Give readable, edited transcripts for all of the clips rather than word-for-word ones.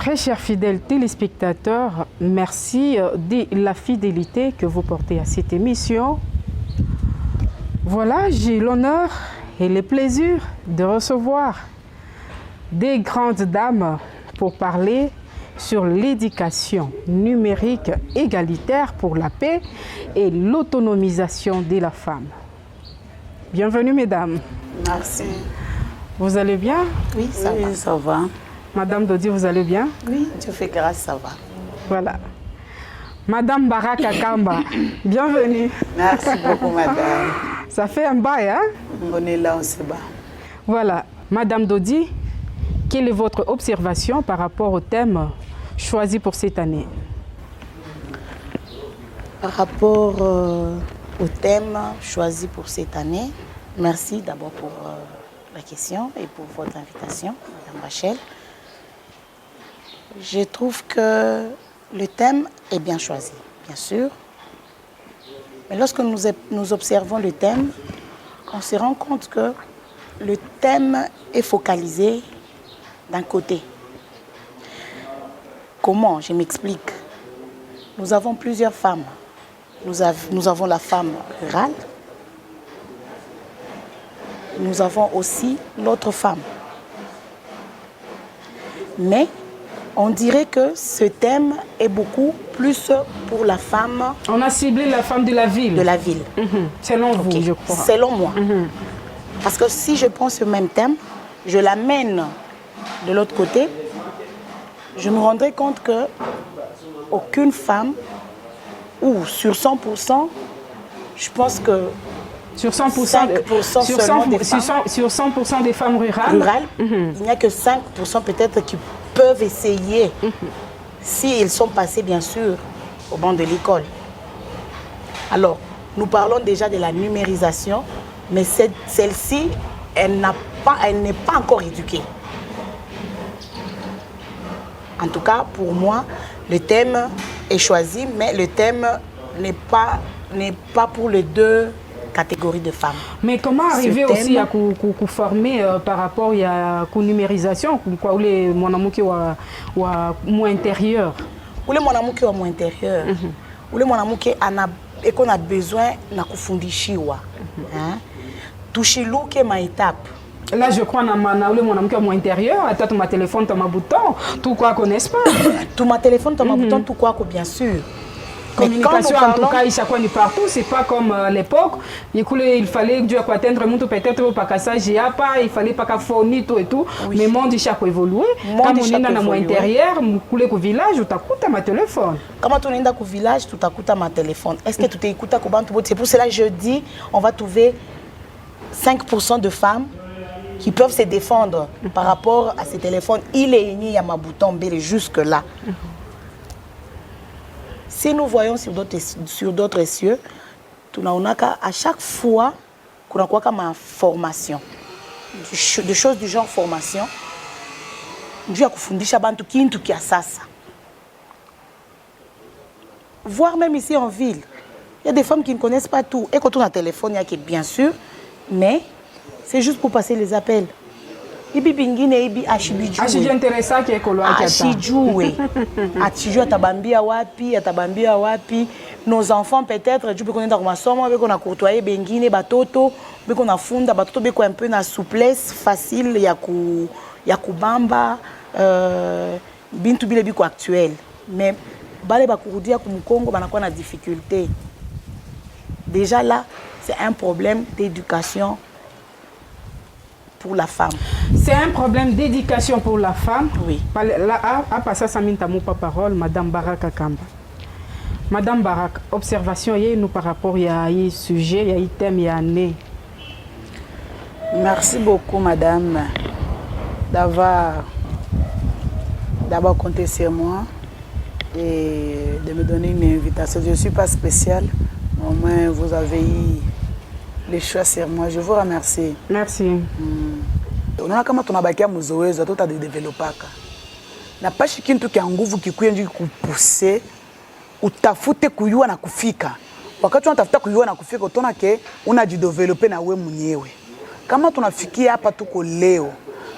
Très chers fidèles téléspectateurs, merci de la fidélité que vous portez à cette émission. Voilà, j'ai l'honneur et le plaisir de recevoir des grandes dames pour parler sur l'éducation numérique égalitaire pour la paix et l'autonomisation de la femme. Bienvenue mesdames. Merci. Vous allez bien? Oui, ça va. Madame Dodi, vous allez bien? Oui, Dieu fait grâce, ça va. Voilà. Madame Baraka Kamba, bienvenue. Merci beaucoup, madame. Ça fait un bail, hein? On est là, on se bat. Voilà. Madame Dodi, quelle est votre observation par rapport au thème choisi pour cette année? Par rapport au thème choisi pour cette année, merci d'abord pour la question et pour votre invitation, madame Rachel. Je trouve que le thème est bien choisi, bien sûr. Mais lorsque nous observons le thème, on se rend compte que le thème est focalisé d'un côté. Comment? Je m'explique. Nous avons plusieurs femmes. Nous avons la femme rurale. Nous avons aussi l'autre femme. Mais on dirait que ce thème est beaucoup plus pour la femme. On a ciblé la femme de la ville. De la ville. Selon vous, je crois. Selon moi. Parce que si je prends ce même thème, je l'amène de l'autre côté, je me rendrai compte que aucune femme, ou sur 100%, je pense que sur 100%, 5% sur 100% des femmes rurales, il n'y a que 5% peut-être qui peuvent essayer, s'ils sont passés bien sûr au banc de l'école. Alors, nous parlons déjà de la numérisation, mais celle-ci, elle n'est pas encore éduquée. En tout cas, pour moi, le thème est choisi, mais le thème n'est pas pour les deux catégories de femmes. Mais comment arriver aussi à former par rapport à la numérisation, ou les monamuki ou moins intérieur? Ou les monamuki ou moins intérieur? Ou les monamuki et qu'on a besoin de kufundishiwa. Touchilu ke ma étape. Là, je crois que mon ami intérieur, tu ma téléphone, tu ma bouton, tout quoi connaissent pas. Tout ma téléphone, tu ma bouton, tout quoi, bien sûr. Communication, en tout cas, il s'accompagne partout. C'est pas comme à l'époque. Il fallait que Dieu atteindre le monde peut-être pas qu'à ça, il fallait pas qu'à fournir tout et tout. Oui. Mais le monde chaque évolué. Quand on est dans mon intérieur, on est au village, tu écoutes ma téléphone. Quand on est dans le village, tu écoutes ma téléphone. Est-ce que tu écoutes à Koban? C'est pour cela que je dis, on va trouver 5% de femmes qui peuvent se défendre par rapport à ces téléphones. Il est uni à ma bouton jusque-là. Si nous voyons sur d'autres cieux, à chaque fois qu'on a quoi comme formation, des choses du genre formation, Dieu a kufundisha bantu kintu kia sasa. Voire même ici en ville, il y a des femmes qui ne connaissent pas tout. Et quand on a un téléphone, il y a qui bien sûr, mais c'est juste pour passer les appels. Ibi bingine ibi ashibiju. Ashiju intéressant qui est coloa ashiju. Ashiju atabambia wapi. Nos enfants peut-être tu peux connaître dans ma somme, on a côtoyé bingine batoto, on a funda batoto beko un peu na souplesse facile ya kubamba bintu bile biko actuel. Mais bale bakurudia ku Congo banakuwa na difficulté. Déjà là, c'est un problème d'éducation pour la femme. C'est un problème d'éducation pour la femme. Oui. Là, à passer ça mintamu pas parole, Madame Baraka Kamba. Madame Baraka, observation nous par rapport à ce sujet, à ce thème, à année. Merci beaucoup, Madame, d'avoir compté sur moi et de me donner une invitation. Je ne suis pas spéciale, au moins vous avez eu les choix sur moi. Je vous remercie. Merci. Unaona kama tunabakia mzoezo hata developaka. Na pashi kintu kia nguvu kikuye ndio kupuse utafute kuyua na kufika. Wakati unatafuta kuyua na kufika utaona ke unajideveloper na wewe mwenyewe. Kama tunafikia hapa tuko leo,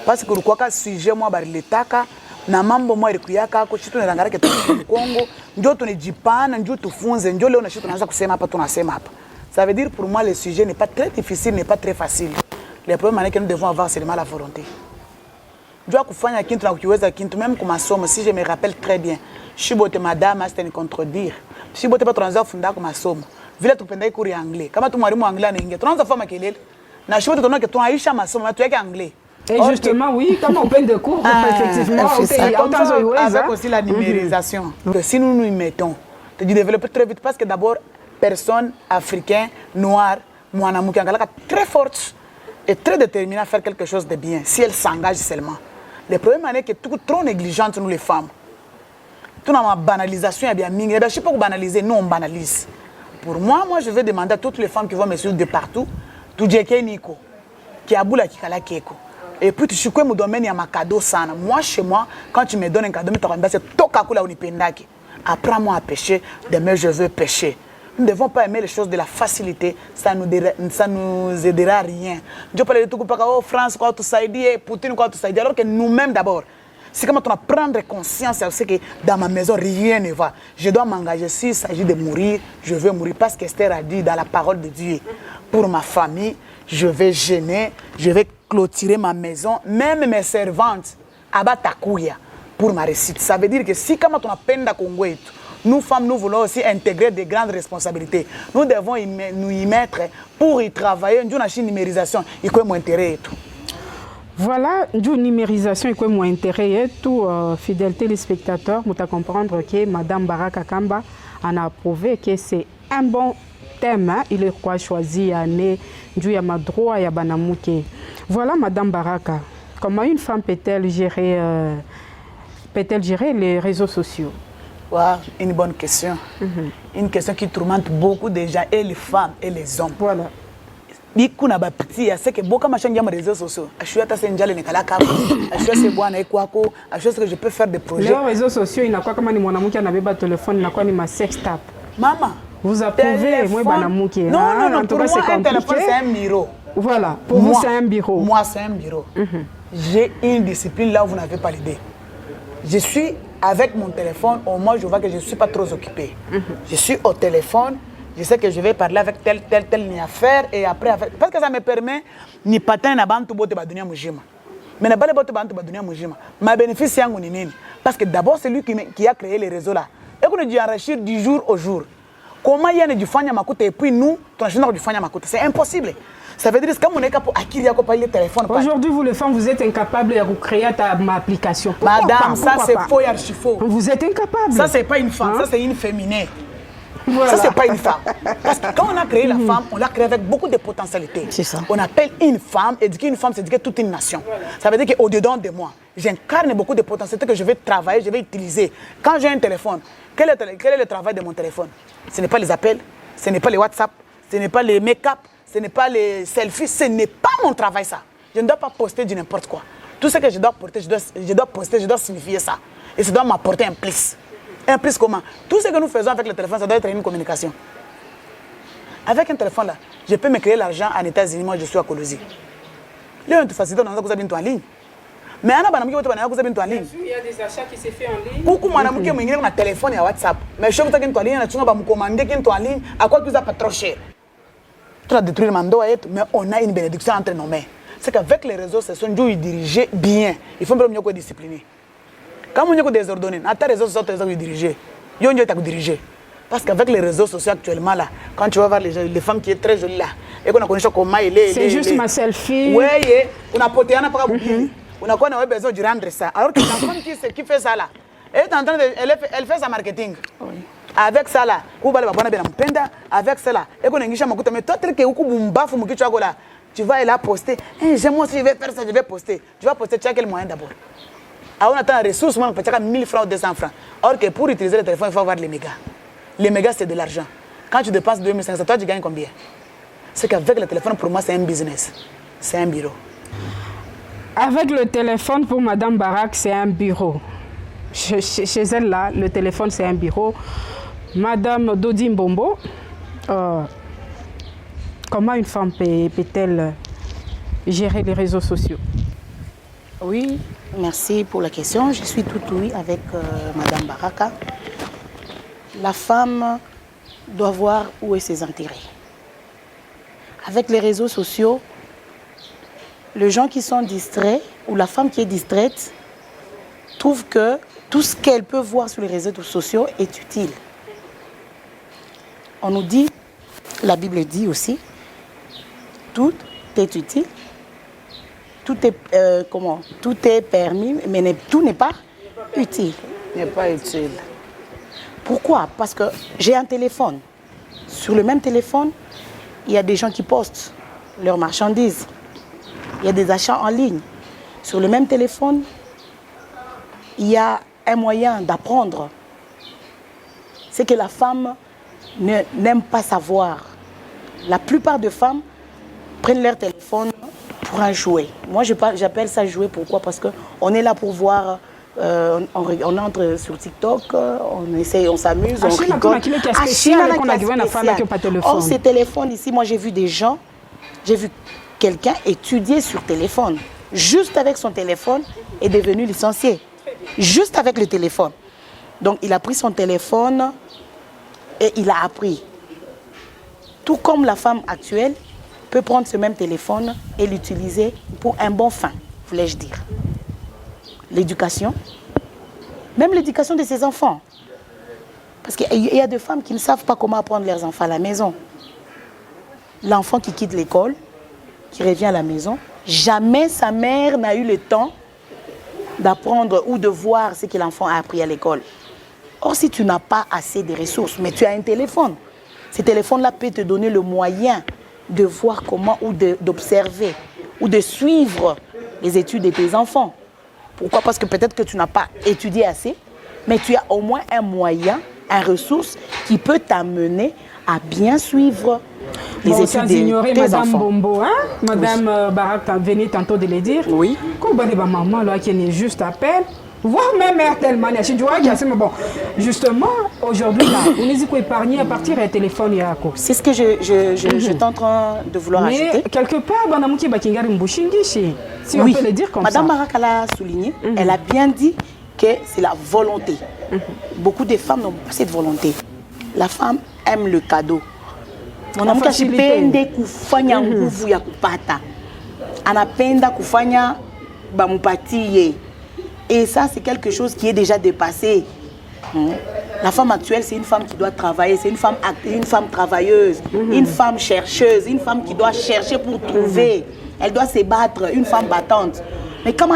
parce que kulikuwa ka sujet mwa bariletaka na mambo mwa ilikuyaka ako shitu nilangara ketu Congo ndio tunijipana ndio tufunze ndio leo na shitu tunaanza kusema hapa tunasema hapa. Ça veut dire pour moi le sujet n'est pas très difficile, n'est pas très facile. Le problème est que nous devons avoir seulement la volonté. Ndio kufanya kintu na kukiweza kintu même kwa masomo si je me rappelle très bien. Shibote madame c'était ni contredire. Shibote pas tunaanza kufunda kwa masomo. Vile tupendai kuri anglais. Kama tu mwalimu anglais anaingia tunaanza fama kelele. Na shibote tunaona que tunaisha masomo na tuweke anglais. Et justement, oui, comme on peine de cours, effectivement, avec aussi la numérisation. Si nous nous y mettons, de développer très vite, parce que d'abord, personne africain, noir, Mouanamuki, très forte et très déterminée à faire quelque chose de bien, si elle s'engage seulement. Le problème est que tout trop négligente, nous les femmes. Tout dans ma banalisation, il y a bien, je ne sais pas banaliser, nous on banalise. Pour moi, je vais demander à toutes les femmes qui vont me suivre de partout, tout Djeke Nico, qui a boula Kikala Keko. Et puis, tu sais quoi, me domaine, il y a ma cadeau sana. Moi, chez moi, quand tu me donnes un cadeau, c'est Tokakula Unipendaki. Apprends-moi à pêcher, demain je veux pêcher. Nous ne devons pas aimer les choses de la facilité, ça nous aidera à rien. Je parle de tout oh France, quoi, tout ça dit, Poutine, quoi, tout ça dit. Alors que nous-mêmes d'abord, c'est comme on a prendre conscience, c'est que dans ma maison, rien ne va. Je dois m'engager. S'il s'agit de mourir, je veux mourir. Parce qu'Esther a dit dans la parole de Dieu, pour ma famille, je vais gêner, je vais clôturer ma maison, même mes servantes, abatakouya, pour ma réussite. Ça veut dire que si, comme on a peine à Congo, nous femmes, nous voulons aussi intégrer des grandes responsabilités. Nous devons nous y mettre pour y travailler. Nous avons une numérisation, il y a mon intérêt et tout. Voilà, une numérisation, il y a mon intérêt et tout. Fidèle téléspectateur, vous comprendre que Mme Baraka Kamba en a prouvé que c'est un bon thème, hein? Il est quoi choisi à né du droit ya banamuke. Voilà Madame Baraka, comment une femme peut-elle gérer les réseaux sociaux? Wow, une bonne question. Une question qui tourmente beaucoup de gens, et les femmes et les hommes. Voilà. Bikuna ba petit, c'est que beaucoup machin les réseaux sociaux. Je suis attaché njale ne kala kabo. Je suis c'est bois na ekwako. Je sais que je peux faire des projets. Les réseaux sociaux, il n'a quoi comme ni mwanamuke anabe téléphone, il n'a quoi ni ma sextape. Maman, vous approuvez moi banamuke. Non, pour moi un téléphone c'est un bureau. Voilà, pour vous c'est un bureau. Moi c'est un bureau. J'ai une discipline là où vous n'avez pas l'idée. Je suis avec mon téléphone, au moins je vois que je ne suis pas trop occupé. Je suis au téléphone, je sais que je vais parler avec telle affaire et après, parce que ça me permet ni patin na bantu bote ba dunia mujima. Mais na bale bote bantu ba dunia mujima. Ma bénéfice yangu ni nini? Parce que d'abord c'est lui qui a créé les réseaux là. Et qu'on dit enrichir du jour au jour. Comment il y a du fanya makuta et puis nous, on a du fanya makuta, c'est impossible. Ça veut dire que comme on est capable d'acquérir le téléphone. Aujourd'hui, vous les femmes, vous êtes incapables de créer ma application. Pourquoi madame, ça c'est faux et archi faux. Vous êtes incapable. Ça c'est pas une femme, ça c'est une féminine. Voilà. Ça c'est pas une femme. Parce que quand on a créé la femme, on l'a créée avec beaucoup de potentialités. C'est ça. On appelle une femme, éduquer une femme, c'est éduquer toute une nation. Voilà. Ça veut dire qu'au-dedans de moi, j'incarne beaucoup de potentialités que je vais travailler, je vais utiliser. Quand j'ai un téléphone, quel est le travail de mon téléphone? Ce n'est pas les appels, ce n'est pas les WhatsApp, ce n'est pas les make-up, ce n'est pas les selfies, ce n'est pas mon travail ça. Je ne dois pas poster du n'importe quoi. Tout ce que je dois porter, je dois poster, je dois signifier ça. Et ça doit m'apporter un plus. Un plus comment? Tout ce que nous faisons avec le téléphone, ça doit être une communication. Avec un téléphone là, je peux me créer l'argent en États-Unis, moi je suis à Colosie. Là, on te facilite, on a besoin en ligne. Mais il y a des achats qui se font en ligne. Beaucoup de gens ont un téléphone et WhatsApp. Mais je suis en ligne, on a commandé en ligne, à quoi que ça pas trop cher. Tu as détruit le mandat, mais on a une bénédiction entre nos mains. C'est qu'avec les réseaux sociaux, nous diriger bien. Il faut vraiment nous discipliner. Quand on est désordonné, à tes réseaux sociaux, tu es dirigé. Yo tu es dirigé. Parce qu'avec les réseaux sociaux actuellement là, quand tu vas voir les femmes qui sont très jolies là, et qu'on a connu comment il est. C'est juste ma selfie. Oui, on a poté, on n'a pas beaucoup. On a quoi, on a besoin de rendre ça. Alors que la femme qui fait ça là, elle fait sa marketing. Oui. Avec ça là, avec ça là, et qu'on a mais toi, tu vas la poster. J'aime moi si je vais faire ça, je vais poster. Tu vas poster, tu as quel moyen d'abord? Alors on attend les ressources, on peut faire 1000 francs ou 200 francs. Or que pour utiliser le téléphone, il faut avoir les mégas. Les mégas, c'est de l'argent. Quand tu dépenses 2500, toi, tu gagnes combien? C'est qu'avec le téléphone, pour moi, c'est un business. C'est un bureau. Avec le téléphone, pour Madame Barak, c'est un bureau. Chez elle, là, le téléphone, c'est un bureau. Madame Dodi Mbombo, comment une femme peut-elle gérer les réseaux sociaux? Oui, Merci pour la question. Je suis tout oui avec Madame Baraka. La femme doit voir où est ses intérêts. Avec les réseaux sociaux, les gens qui sont distraits ou la femme qui est distraite trouve que tout ce qu'elle peut voir sur les réseaux sociaux est utile. On nous dit, la Bible dit aussi, tout est utile, tout est permis, mais tout n'est pas utile. N'est pas utile. Pourquoi? Parce que j'ai un téléphone. Sur le même téléphone, il y a des gens qui postent leurs marchandises. Il y a des achats en ligne. Sur le même téléphone, il y a un moyen d'apprendre. C'est que la femme n'aime pas savoir. La plupart des femmes prennent leur téléphone pour un jouet. Moi, j'appelle ça jouet. Pourquoi? Parce qu'on est là pour voir, on entre sur TikTok, on essaye, on s'amuse, on rigole. Or, ces téléphones ici, moi j'ai vu des gens, j'ai vu quelqu'un étudier sur téléphone. Juste avec son téléphone, est devenu licencié. Juste avec le téléphone. Donc, il a pris son téléphone et il a appris. Tout comme la femme actuelle peut prendre ce même téléphone et l'utiliser pour un bon fin, voulais-je dire. L'éducation, même l'éducation de ses enfants. Parce qu'il y a des femmes qui ne savent pas comment apprendre leurs enfants à la maison. L'enfant qui quitte l'école, qui revient à la maison, jamais sa mère n'a eu le temps d'apprendre ou de voir ce que l'enfant a appris à l'école. Or, si tu n'as pas assez de ressources, mais tu as un téléphone, ce téléphone-là peut te donner le moyen de voir comment ou d'observer ou de suivre les études de tes enfants. Pourquoi? Parce que peut-être que tu n'as pas étudié assez, mais tu as au moins un moyen, une ressource qui peut t'amener à bien suivre les études sans de ignorer tes Madame enfants. Bombo, hein? Madame Barak venait tantôt de le dire. Oui. Comme les maman là qui est juste à peine, voire même mère tellement. Je dis ouais, bon. Justement, aujourd'hui là, on est quoi épargner à partir du téléphone et à quoi. C'est ce que je suis en train de vouloir Mais ajouter. quelque part, Banamuki Bakingari Mbushingi, si Oui. on peut le dire comme Madame ça. Barak l'a souligné, elle a bien dit que c'est la volonté. Beaucoup de femmes n'ont pas cette volonté. La femme aime le cadeau. Mwanamke asipende kufanya nguvu ya kupata. Anapenda kufanya bamupatie. Et ça, c'est quelque chose qui est déjà dépassé. La femme actuelle, c'est une femme qui doit travailler, c'est une femme travailleuse, une femme chercheuse, une femme qui doit chercher pour trouver. Elle doit se battre, une femme battante. Mais comment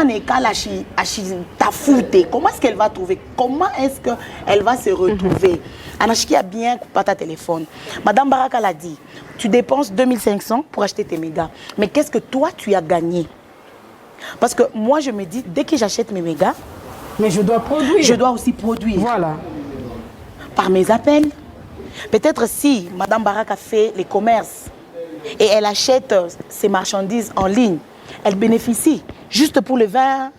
comment est-ce qu'elle va trouver? Comment est-ce qu'elle va se retrouver? Anachiki a bien coupé ta téléphone. Madame Baraka l'a dit, tu dépenses 2500 pour acheter tes mégas. Mais qu'est-ce que toi, tu as gagné? Parce que moi, je me dis, dès que j'achète mes mégas, mais je dois produire. Je dois aussi produire. Voilà. Par mes appels. Peut-être si Madame Baraka fait les commerces et elle achète ses marchandises en ligne, elle bénéficie juste pour le 20,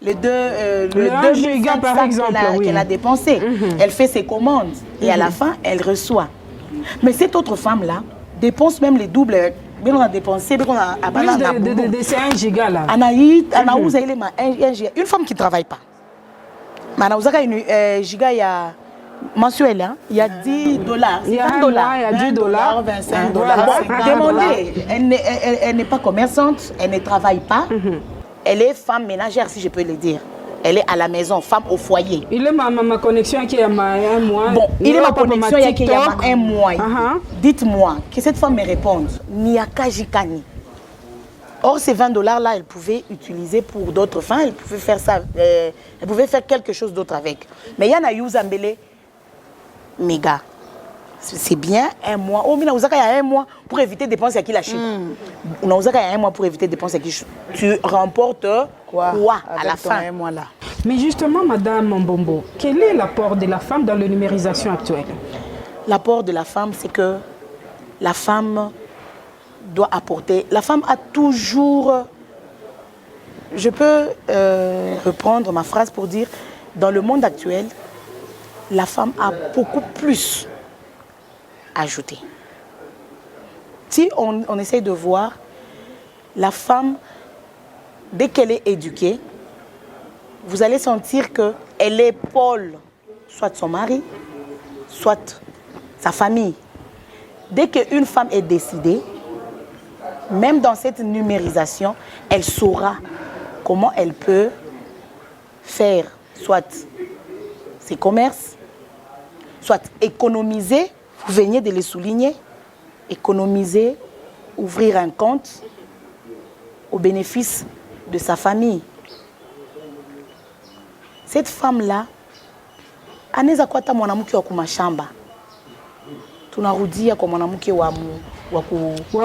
le 2 giga par exemple qu'elle a dépensé. Elle fait ses commandes et à la fin, elle reçoit. Mais cette autre femme-là dépense même les doubles. On a dépensé, on a c'est 1 giga là. Une femme qui ne travaille pas. Mais une giga, il y a mensuel, hein? Il y a $10, il y a $10, $25. Demandez, elle n'est pas commerçante, elle ne travaille pas. Elle est femme ménagère, si je peux le dire. Elle est à la maison, femme au foyer. Il est ma connexion qui est un mois. Bon, il est ma connexion qui est un mois. Dites-moi, que cette femme me réponde. Niaka Jikani. Or, ces $20 là, elle pouvait utiliser pour d'autres fins. Elle pouvait faire ça. Elle pouvait faire quelque chose d'autre avec. Mais il y en a eu Zambélé. Méga. C'est bien un mois. Oh, mais il y a un mois pour éviter de dépenser à qui la chute. Il y a un mois pour éviter de dépenser à qui tu remportes quoi à la fin. Un mois là. Mais justement, Madame Mbombo, quel est l'apport de la femme dans la numérisation actuelle? L'apport de la femme, c'est que la femme doit apporter. La femme a toujours. Je peux reprendre ma phrase pour dire, dans le monde actuel, la femme a beaucoup plus ajouté. Si on essaye de voir, la femme, dès qu'elle est éduquée, vous allez sentir qu'elle épaule soit son mari, soit sa famille. Dès qu'une femme est décidée, même dans cette numérisation, elle saura comment elle peut faire soit ses commerces, soit économiser, vous venez de les souligner, économiser, ouvrir un compte au bénéfice de sa famille. Cette femme-là, anaweza kuwa hata mwanamke wa kumashamba. Tunarudia kwa mwanamke wa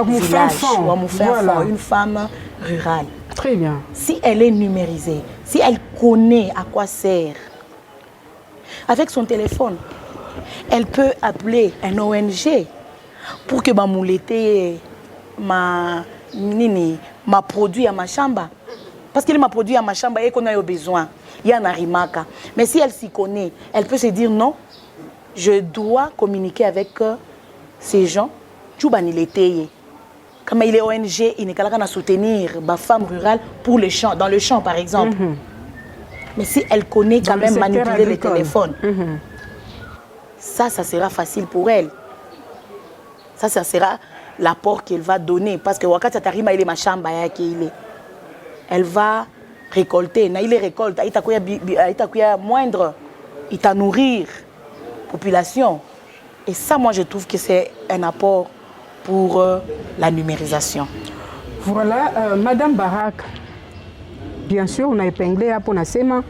village, wa mufafon, une femme rurale. Très bien. Si elle est numérisée, si elle connaît à quoi sert, avec son téléphone, elle peut appeler un ONG pour que ma produit à ma chambre. Parce qu'il m'a produit à ma chambre et qu'on a eu besoin. Il y a un arimaka. Mais si elle s'y connaît, elle peut se dire non, je dois communiquer avec ces gens. Comme il est ONG, il n'est qu'à soutenir les femmes rurales pour le champ, dans le champ par exemple. Mais si elle connaît quand même manipuler le téléphone, ça sera facile pour elle. Ça sera l'apport qu'elle va donner. Parce que wakati atarima ile mashamba yake ile, elle va récolter. Na ile récolte, itakuya moindre, ita nourrir population. Et ça, moi, je trouve que c'est un apport pour la numérisation. Voilà, Madame Barak, bien sûr, on a épinglé pour Nasema.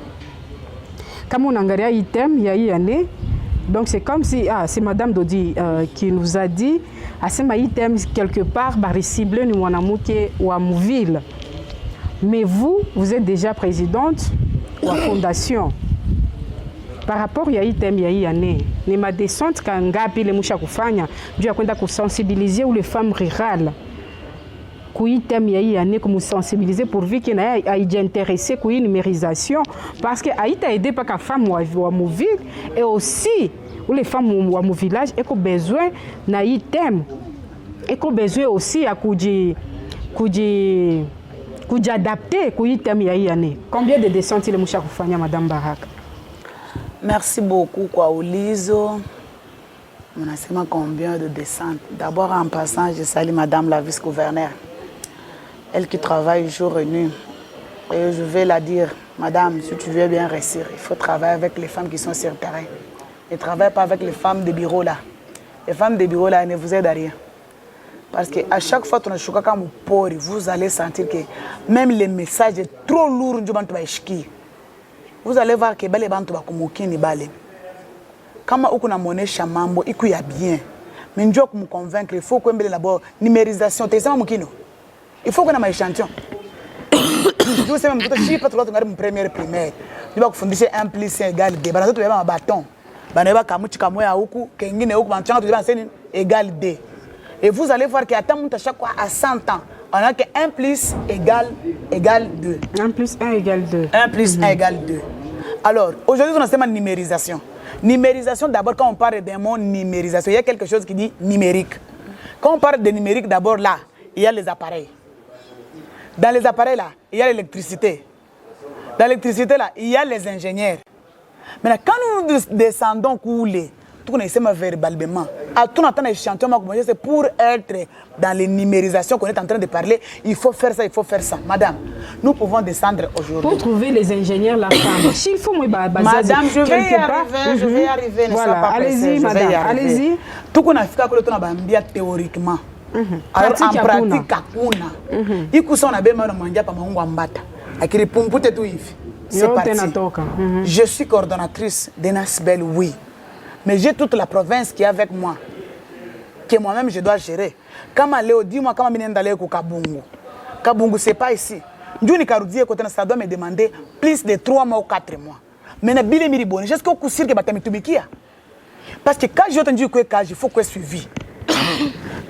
Comme on a un item, il y a une année. Donc c'est comme si, c'est Madame Dodi qui nous a dit, c'est un item quelque part, ciblé nous ou à Mouville. Mais vous êtes déjà présidente de la fondation. Par rapport à item, il y a une année. Mais ma descente, quand Ngapi les moucha kufanya, je vais sensibiliser les femmes rurales. Item il y a une année comme sensibiliser pour vu qu'il y a intéressé à la numérisation parce que Haïti a aidé pas qu'à femme ou à Mouville et aussi où les femmes ou à mon village et qu'on besoin d'un item et qu'on besoin aussi à adapter à item il y a une année. Combien de descentes il moucha kufanya Madame Barak? Merci beaucoup kwa Ulizo. On a seulement combien de descentes? D'abord en passant, je salue Madame la vice-gouverneure. Elle qui travaille jour et nuit. Et je vais la dire, Madame, si tu veux bien réussir, il faut travailler avec les femmes qui sont sur le terrain. Ne travaille pas avec les femmes de bureau là. Les femmes de bureau là ne vous aident à rien. Parce qu'à chaque fois que tu as un vous allez sentir que même les messages sont trop lourds. Vous allez voir que les gens sont quand on a monnaie chamambo, il y a bien. Mais je me convaincre, il faut qu'on ait d'abord numérisation. Il faut qu'on ait un échantillon. Je sais même que je suis pas trop mon première primaire. Je vais vous faire 1 plus 1 égale 2. Je vais vous un bâton. Je vais égale 2. Et vous allez voir qu'à chaque fois à 100 ans, on a que 1 plus égale 2. 1 plus 1 égale 2. 1 plus 1 égale 2. Alors, aujourd'hui, on a une numérisation. Numérisation, d'abord, quand on parle d'un mot numérisation, il y a quelque chose qui dit numérique. Quand on parle de numérique, d'abord là, il y a les appareils. Dans les appareils là, il y a l'électricité. Dans l'électricité là, il y a les ingénieurs. Maintenant, quand nous descendons couler, tout on essaie verbalement. À tout notre échantillon, c'est pour être dans les numérisations qu'on est en train de parler, il faut faire ça, il faut faire ça. Madame, nous pouvons descendre aujourd'hui. Pour trouver les ingénieurs, la femme. S'il faut Madame, je vais y arriver, je vais y arriver. Voilà, allez-y, madame, allez-y. Tout qu'on a fait, théoriquement. Alors, en pratique, c'est parti. Je suis coordonnatrice d'Enasbel, oui. Mais j'ai toute la province qui est avec moi, que moi-même je dois gérer. Quand je dis-moi, quand je suis allé à Kabungu, Kabungu, ce n'est pas ici. Ça doit me demander plus de 3 mois ou 4 mois. Mais je suis je suis sûr parce que quand je dis que il faut qu'il soit suivi.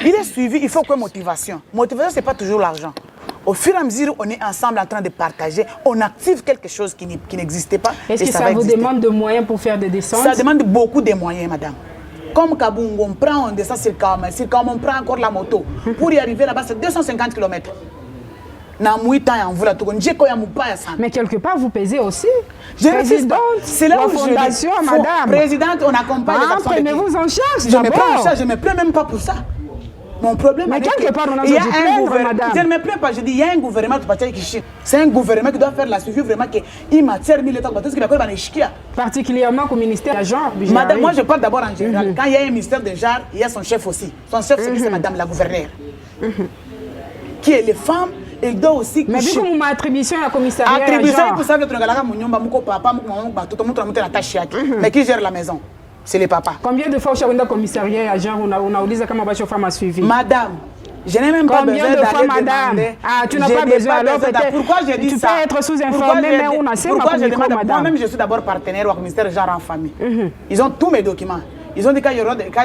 Il est suivi, il faut qu'il y ait motivation. Motivation, ce n'est pas toujours l'argent. Au fur et à mesure, on est ensemble en train de partager, on active quelque chose qui n'existait pas. Est-ce que ça vous demande de moyens pour faire des descentes? Ça demande beaucoup de moyens, madame. Comme Kabungo, on prend, on descend sur Kama, on prend encore la moto. Pour y arriver là-bas, c'est 250 km. Mais quelque part, vous pesez aussi. Présidente, c'est là où fondation, madame. Présidente, on accompagne les actions. Prenez-vous en charge. Je me prends en charge, je ne me plains même pas pour ça. Mon problème, mais quelque part, on a il y a un gouvernement. Je ne me plains pas, je dis, il y a un gouvernement qui c'est un gouvernement qui doit faire la suivi vraiment qu'il matière militaire, parce qu'il va particulièrement au ministère de genre. Madame, moi je parle d'abord en général. Quand il y a un ministère de genre, il y a son chef aussi. Son chef, c'est madame la gouverneure. Qui est les femmes, il doit aussi. Mais vu que mon attribution à la commissariat. Attribution, vous savez, mais qui gère la maison? C'est les papas. Combien de fois au commissariat à genre on a dit comment ma femme a suivi? Madame, je n'ai même pas besoin d'aller demander. Ah, tu n'as pas besoin alors peut-être. Pourquoi j'ai dit ça? Tu peux être sous-informé, mais on a assez pourquoi j'ai demandé? Moi-même, je suis d'abord partenaire au ministère genre en famille. Ils ont tous mes documents. Ils ont dit quand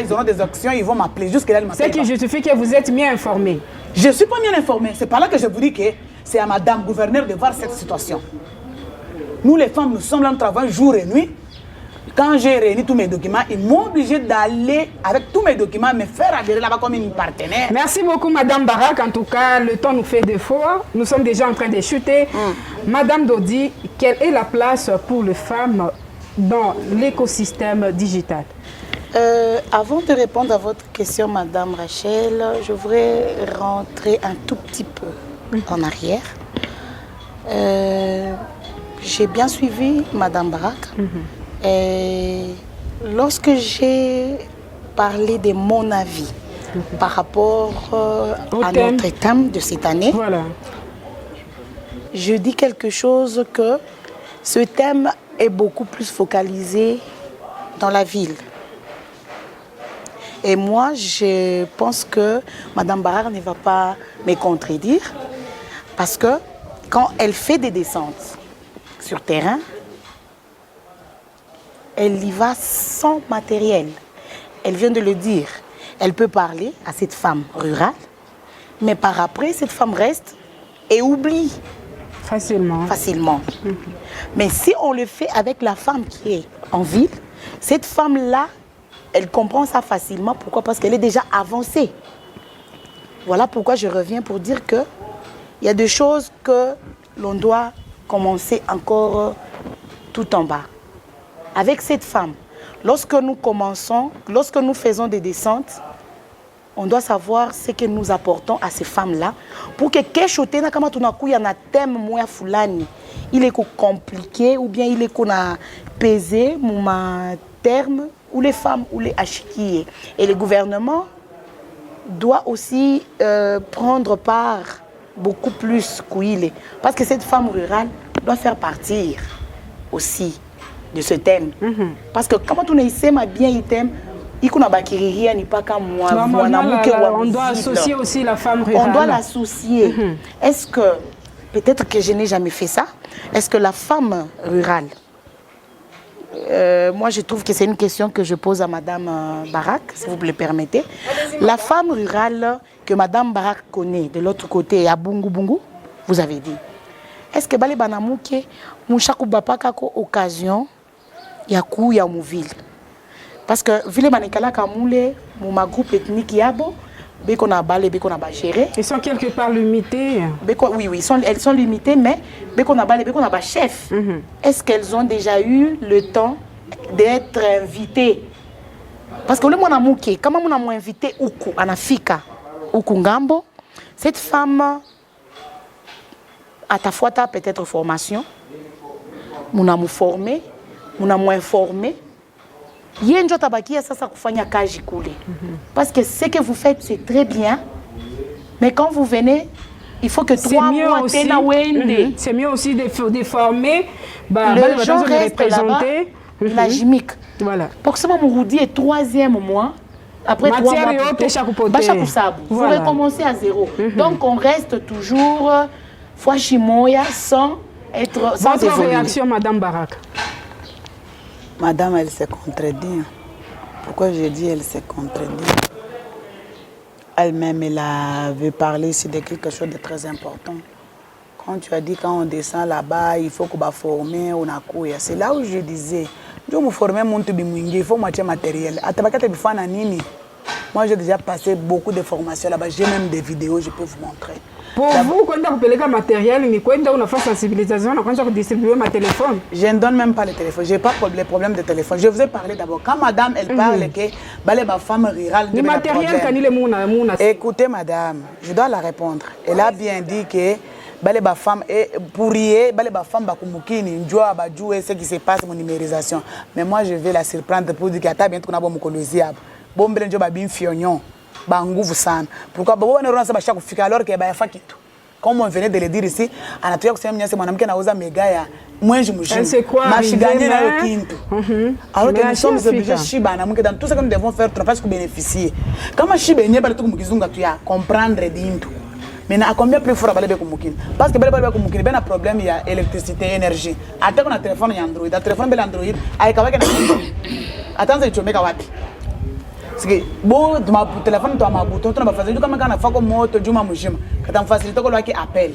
ils auront des actions, ils vont m'appeler. Jusque-là, ils m'appellent. C'est qui justifie que vous êtes mieux informé. Je ne suis pas bien informé. C'est par là que je vous dis que c'est à madame gouverneur de voir cette situation. Nous, les femmes, nous sommes là, nous travaillons jour et nuit. Quand j'ai réuni tous mes documents, ils m'ont obligé d'aller avec tous mes documents me faire adhérer là-bas comme une partenaire. Merci beaucoup, Madame Barak. En tout cas, le temps nous fait défaut. Nous sommes déjà en train de chuter. Madame Dodi, quelle est la place pour les femmes dans l'écosystème digital? Avant de répondre à votre question, Madame Rachel, je voudrais rentrer un tout petit peu en arrière. J'ai bien suivi Madame Barak. Et lorsque j'ai parlé de mon avis par rapport à notre thème de cette année, je dis quelque chose que ce thème est beaucoup plus focalisé dans la ville. Et moi, je pense que Mme Barak ne va pas me contredire parce que quand elle fait des descentes sur terrain, elle y va sans matériel. Elle vient de le dire. Elle peut parler à cette femme rurale, mais par après, cette femme reste et oublie. Facilement. Mais si on le fait avec la femme qui est en ville, cette femme-là, elle comprend ça facilement. Pourquoi? Parce qu'elle est déjà avancée. Voilà pourquoi je reviens pour dire qu'il y a des choses que l'on doit commencer encore tout en bas. Avec cette femme, lorsque nous commençons, lorsque nous faisons des descentes, on doit savoir ce que nous apportons à ces femmes-là pour que quelque chose kama tunakuya na thème moya fulani, il est compliqué ou bien il est qu'on a pesé mon terme ou les femmes ou les achikiers. Et le gouvernement doit aussi prendre part beaucoup plus qu'il est. Parce que cette femme rurale doit faire partir aussi de ce thème. Parce que comment on essaie bien le thème, on doit associer aussi la femme rurale. On doit l'associer. Est-ce que, peut-être que je n'ai jamais fait ça, est-ce que la femme rurale, moi je trouve que c'est une question que je pose à Madame Barak, si vous me le permettez. La femme rurale que Madame Barak connaît de l'autre côté, à Bungu Bungu, vous avez dit, est-ce que Bale Banamouke, Mouchakou Bapaka ko occasion, Yakou ya Mouville? Parce que ville Manikala Kamoule, mon groupe ethnique Yabo, Beko na Bale, Beko na Bachéré. Ils sont quelque part limités. Oui, elles sont limitées, mais Beko na Bale, Beko na Bachef. Est-ce qu'elles ont déjà eu le temps d'être invitées? Parce que le mon amouké, comment on a invité Oukou, Anafika, Oukou Ngambo, cette femme, à ta fois, tu peut-être formation, on a formé, on a informé. Yenjo tabakia sasa kufanya kazi kule. Parce que ce que vous faites c'est très bien. Mais quand vous venez, il faut que 3 mois tena wende. C'est mieux aussi de former le gens reste là-bas, la gimique. Voilà. Pour que ça Mouroudi est 3e mois. Après 3 mois vous recommencez à 0. Donc on reste toujours fois chimoya sans être sans votre réaction Madame Barak? Madame, elle se contredit. Pourquoi je dis elle se contredit? Elle-même, elle avait parlé ici de quelque chose de très important. Quand tu as dit quand on descend là-bas, il faut qu'on va former, on a quoi. C'est là où je disais, je me former il faut matière matérielle. Moi, j'ai déjà passé beaucoup de formations là-bas. J'ai même des vidéos, je peux vous montrer. Pour vous, quand vous avez le matériel, quand vous avez sensibilisation, quand vous distribuez ma téléphone. Je ne donne même pas le téléphone. Je n'ai pas de problème de téléphone. Je vous ai parlé d'abord. Quand madame, elle parle que les femmes rurales... Le matériel, quand il est mon... Écoutez, madame, je dois la répondre. Elle a bien dit que les femmes, pour rien, les femmes, ce qui se passe, mon numérisation. Mais moi, je vais la surprendre pour dire qu'il y a bientôt qu'on a bon colosiable. Bon, ben, je vais bien banguvu sana. Pourquoi babo wanaona sasa bashaka kufika alors que baya fakitu. Comme on venait de le dire ici, anatoka kusema mnyasi mwanamke anauza mega ya mwenji mjini. Mashiganye na yokintu. Alors que nous sommes obligés shiba na mke dans tout ce que nous devons faire pour que bénéficier. Kama shiba yenyewe bali tukumukizunga tu ya comprendre dintu. Mais à combien plus fort balé kumukini? Parce que balé kumukini ben un problème il y a électricité, énergie. Attends qu'on a téléphone ya Android, le téléphone bel Android, avec avec na. Attends tu meka wapi? C'est bon, tu téléphone, tu as ma bouton, tu as facilité comme quand on a fait comme moto, tu m'as mouché, quand on facilite comme qui appelle.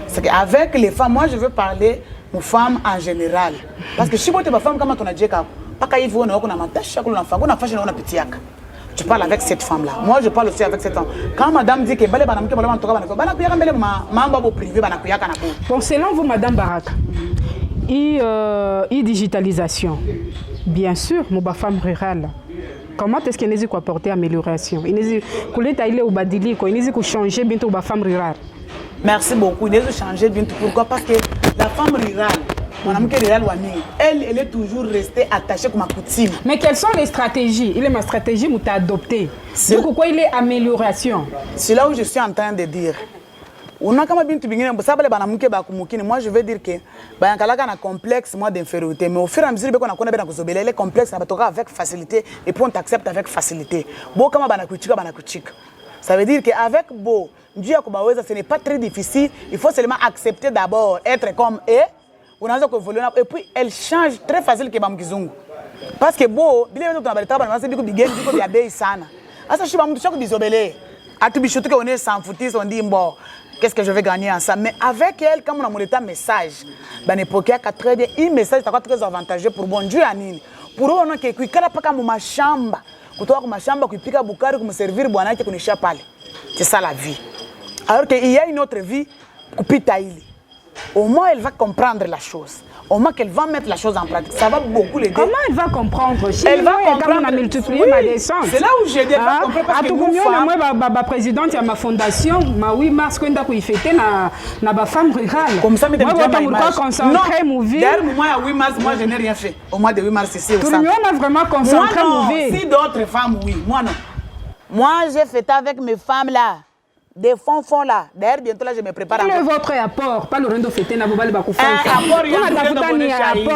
C'est qu'avec les femmes, moi je veux parler aux femmes en général, parce que si tu es une femme comme tu as dit, pas qu'il faut qu'on a mantache, qu'on a fait, qu'on a fait, on a petit yak. Tu parles avec cette femme là. Moi je parle aussi avec cette femme. Quand madame dit que balé banam ke balé mantoka banako, banako yaka mbele mamba bo privé banako yaka na ko. Bon, selon vous madame Baraka, digitalisation. Bien sûr, mon femme rurale. Comment est-ce qu'il faut apporter amélioration? Il faut changer bientôt la femme rurale. Merci beaucoup. Il faut changer bientôt. Pourquoi? Parce que la femme rurale, elle est toujours restée attachée comme ma coutume. Mais quelles sont les stratégies? Il est ma stratégie que tu as adoptée. Donc pourquoi il est amélioration? C'est là où je suis en train de dire. Moi je veux dire que il y a un complexe d'infériorité, mais au fur et à mesure qu'on a les complexes avec facilité et puis on t'accepte avec facilité. Ça veut dire qu'avec Beau, Dieu ce n'est pas très difficile, il faut seulement accepter d'abord, être comme et puis elle change très facile que Bamkizungu. Parce que Beau, qu'est-ce que je vais gagner en ça? Mais avec elle, comme on a mon état message, à l'époque, à 4 heures, un message très avantageux pour bon Dieu. Pour eux, on a que quand pas comme ma chambre, kutoka kwa mashamba kuipika bukari kumservir bwana yake kunisha pale. C'est ça la vie. Alors qu'il y a une autre vie kupita ile. Au moins elle va comprendre la chose. Au moins qu'elle va mettre la chose en pratique. Ça va beaucoup l'aider. Comment elle va comprendre? Si elle va comprendre. On a multiplié ma descente. C'est là où j'ai dit parce que nous femmes... Moi, présidente de ma fondation, ma 8 mars, quand on a fêté na femme rurale. Comme ça, mais moi, je concentrer mon vie. D'ailleurs, moi, à 8 mars, moi, je n'ai rien fait. Au mois de 8 mars, c'est au centre. On a vraiment concentré mon vie. Si d'autres femmes, oui. Moi, non. Moi, j'ai fêté avec mes femmes là. Des fonds là. D'ailleurs, bientôt là, je me prépare. Quel est votre apport? Pas le rendo fêté, n'a pas le apport,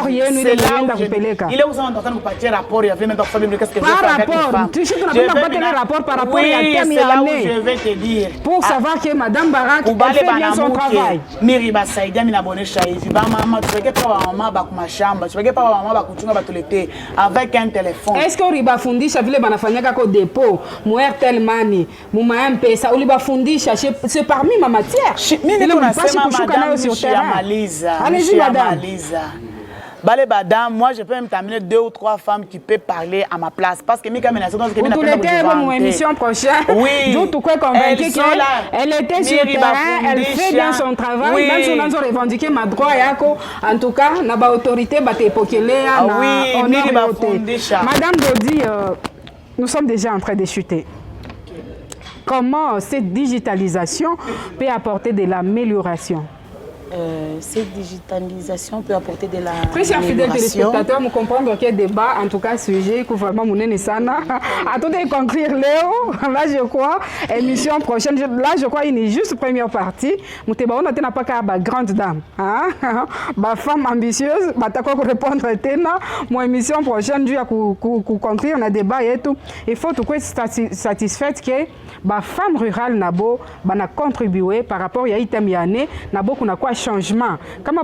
il est aussi en train de partir rapport. Il y a même qu'est-ce que je vais faire avec les femmes. Tu sais qu'on n'a pas de rapport par rapport à c'est là où je vais te dire. Pour savoir que Madame Barak fait bien son travail. Miri Basaïdia, mina bonne chaï. Tu vas maman, tu veux pas maman ba kuma chamba, tu veux pas maman ba kuchunga ba tulete avec un téléphone. Est-ce que riba fundisha vile banafanyaka ko dépôt, mo Airtel Money, mo M-Pesa, ou riba fundisha c'est parmi ma matière. Allez-y madame. Balé badam, moi je peux même t'amener 2 ou 3 femmes qui peuvent parler à ma place parce que Mika Menace donc vous l'été mon émission prochaine. Oui. Vous tout quoi convaincu qu'elle était sur le terrain, elle fait bien son travail, oui. Même si on a revendiqué ma droit yako en tout cas na ba autorité ba te pokelé na Madame Dodi, nous sommes déjà en train de chuter. Comment cette digitalisation peut apporter de l'amélioration? Cette digitalisation peut apporter de l'amélioration. Très chers fidèles téléspectateurs, nous comprenons qu'il y a débat, en tout cas, sujet que vraiment nous n'avons pas. Attendez conclure Léo, là je crois, émission prochaine, là je crois une juste première partie. Nous n'avons pas qu'à la grande dame, ma femme ambitieuse, ma ta répondre à mon émission prochaine, je vais conclure le débat et tout. Il faut tout être satisfait que la femme rurale n'a pas contribué par rapport à l'item yané, n'a pas quoi changement. Comme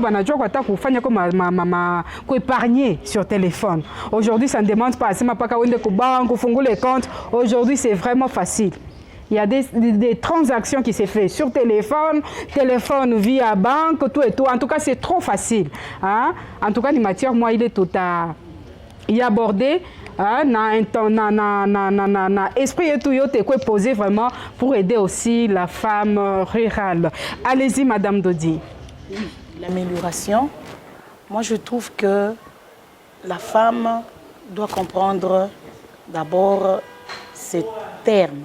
épargner sur téléphone. Aujourd'hui, ça ne demande pas. C'est pas les comptes. Aujourd'hui, c'est vraiment facile. Il y a des transactions qui se font sur téléphone via banque, tout et tout. En tout cas, c'est trop facile. Hein? En tout cas, les matières, moi, il est tout à y aborder. na esprit et tout yote quoi poser vraiment pour aider aussi la femme rurale. Allez-y Madame Dodi. Oui, l'amélioration. Moi je trouve que la femme doit comprendre d'abord ces termes.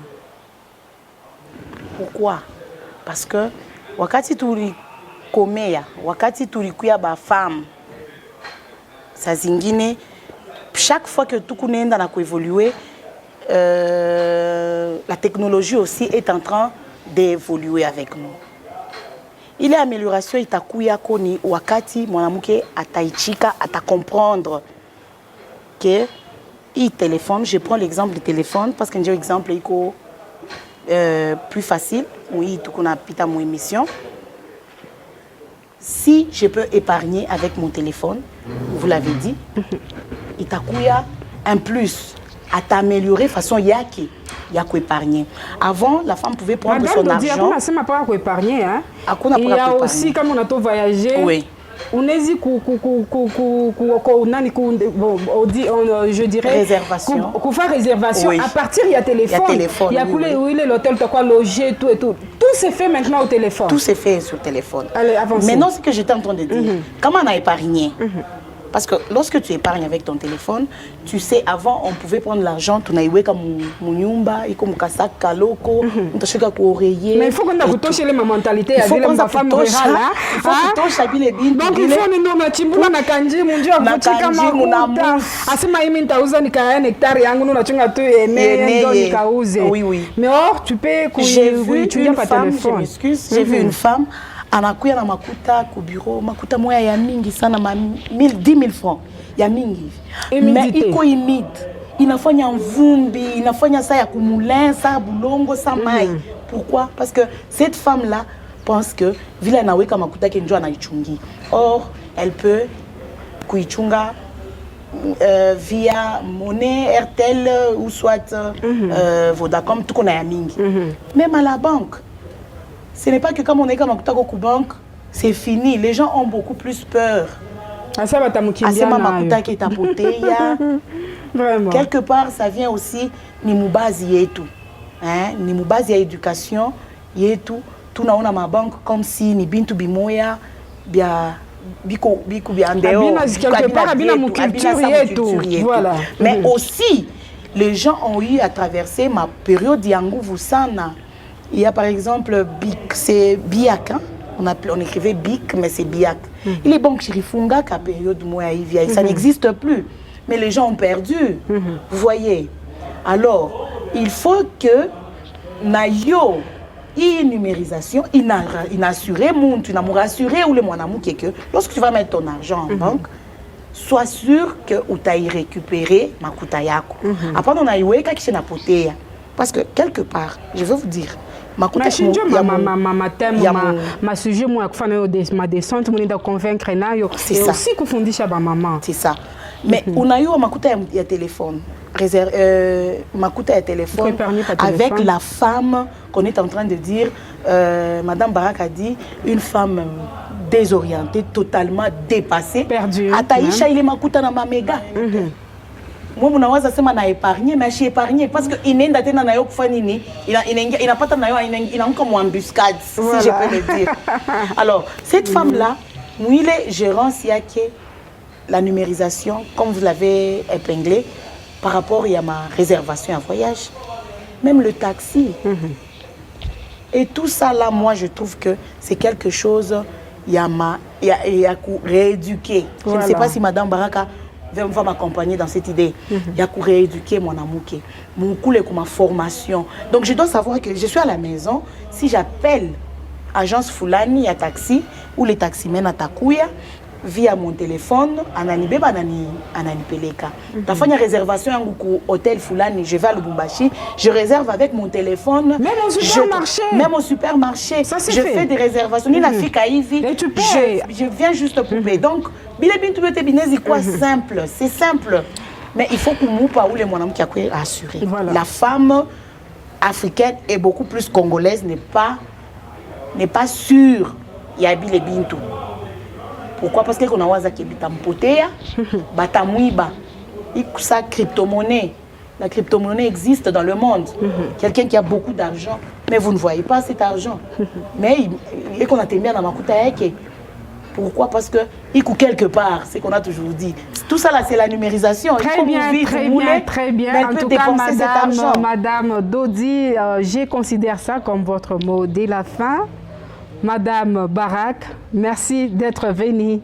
Pourquoi? Parce que wakati tulikomea, wakati tulikuya ba femme, sa zingine, chaque fois que tout kunaenda na évoluer, la technologie aussi est en train d'évoluer avec nous. Il y a amélioration itakuya koni wakati mwanamke ataichika, ata comprendre que il téléphone. Je prends l'exemple du téléphone parce que j'ai un exemple plus facile. Oui, tout qu'on a pita mon émission. Si je peux épargner avec mon téléphone, vous l'avez dit, itakuya un plus à t'améliorer façon yaki. Il y a épargner. Avant, la femme pouvait prendre son argent. Épargner, hein? Il y a aussi, comme on a tout voyagé, oui. On hésite, je dirais, réservation. Qu'on fait réservation. Oui. À partir, il y a téléphone. Il y a l'hôtel, tu as quoi loger, tout et tout. Tout se fait maintenant au téléphone. Tout se fait sur téléphone. Allez, avancez. Maintenant, ce que j'étais en train de dire, comment on a épargné? Parce que lorsque tu épargnes avec ton téléphone, tu sais, avant, on pouvait prendre l'argent, tu n'as comme Munyumba, et comme Kassak, Kaloko, on t'a choqué à oreiller. Mais il faut qu'on a touché les mentalités. Il faut qu'on a femme rurale. Il faut qu'on touche à les bins. Donc il faut nous mettre na kanji, mon Dieu, na kanji, mon amour. Asema imi nitauza nikaya hectare yangu nous nachunga tu ene nikauze. Oui, oui. Mais or, tu peux j'ai vu une femme, je m'excuse, j'ai vu une femme anakuya na makuta ku bureau, makuta moya ya mingi sana, 10 000 francs ya mingi. Mais iko humide, inafanya mvumbi, inafanya saa ya kumulin, saa bulongo, saa mai. Pourquoi? Parce que cette femme-là pense que vile anaweka makuta ke njo anaichungi. Or, elle peut kuichunga via monnaie, RTL ou soit Vodacom, tout qu'on a ya mingi. Même à la banque. Ce n'est pas que comme on est comme un banque, c'est fini. Les gens ont beaucoup plus peur. Quelque part, ça vient aussi Nimoubazi et tout. Nimoubazi et éducation et tout. Tout na ma banque comme si ni bintu bimoya bia biko bia ndeo. Voilà. Mais aussi, les gens ont eu à traverser ma période Yangou Vusana. Il y a par exemple BIC, c'est BIAC, hein? On écrivait BIC, mais c'est BIAC. Il est bon que Chirifunga, qu'à période Moaïvia, ça n'existe plus. Mais les gens ont perdu, vous voyez. Alors, il faut que Nayo, une numérisation, il n'a assuré, tu n'as rassuré ou le moinamou qui est que lorsque tu vas mettre ton argent en banque, sois sûr que tu as récupéré ma koutayako. Après, on a eu un poté. Parce que quelque part, je veux vous dire, ma sujet moi ma descente mon de convaincre nayo c'est aussi qu'on fondisha ba maman c'est ça mais on a eu makuta ya téléphone makuta ya téléphone avec la femme qu'on est en train de dire madame Barak a dit une femme désorientée totalement dépassée perdue ataisha ile makuta na mamega. Moi, je n'ai pas épargné, mais j'ai épargné parce qu'il n'a pas il a comme une embuscade, si je peux le dire. Alors, cette femme-là, il est gérant la numérisation, comme vous l'avez épinglé, par rapport à ma réservation à voyage, même le taxi. Et tout ça, là, moi, je trouve que c'est quelque chose, il y a rééduquer. Je ne sais pas si Madame Baraka va m'accompagner dans cette idée. Il y a pour rééduquer mon amouké, mon coulé comme ma formation. Donc je dois savoir que je suis à la maison, si j'appelle agence Fulani à taxi ou les taximens à Takuya via mon téléphone, anani peleka. La fois réservation à hôtel Fulani, je vais à Lubumbashi, je réserve avec mon téléphone. Même au supermarché. Même au supermarché. Ça, je fais des réservations. Ni la fille je viens juste pour payer. Donc simple, c'est simple. Mais il faut que nous parlions les moyens qui a assuré. Voilà. La femme africaine est beaucoup plus congolaise, n'est pas sûre. Il y a Bile Bintou. Pourquoi? Parce que qu'on a waza qui bita mpotea, bata muiba. sa crypto-monnaie. La crypto-monnaie existe dans le monde. Quelqu'un qui a beaucoup d'argent, mais vous ne voyez pas cet argent. Mais il qu'on a bien dans ma coutaïque. Pourquoi? Parce qu'il coûte quelque part, c'est qu'on a toujours dit. Tout ça là, c'est la numérisation. Très bien. En tout cas, Madame Dodi, je considère ça comme votre mot de la fin. Madame Barak, merci d'être venue.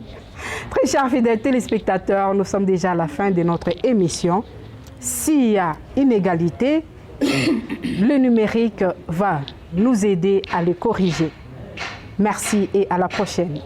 Très chers fidèles téléspectateurs, nous sommes déjà à la fin de notre émission. S'il y a inégalité, le numérique va nous aider à les corriger. Merci et à la prochaine.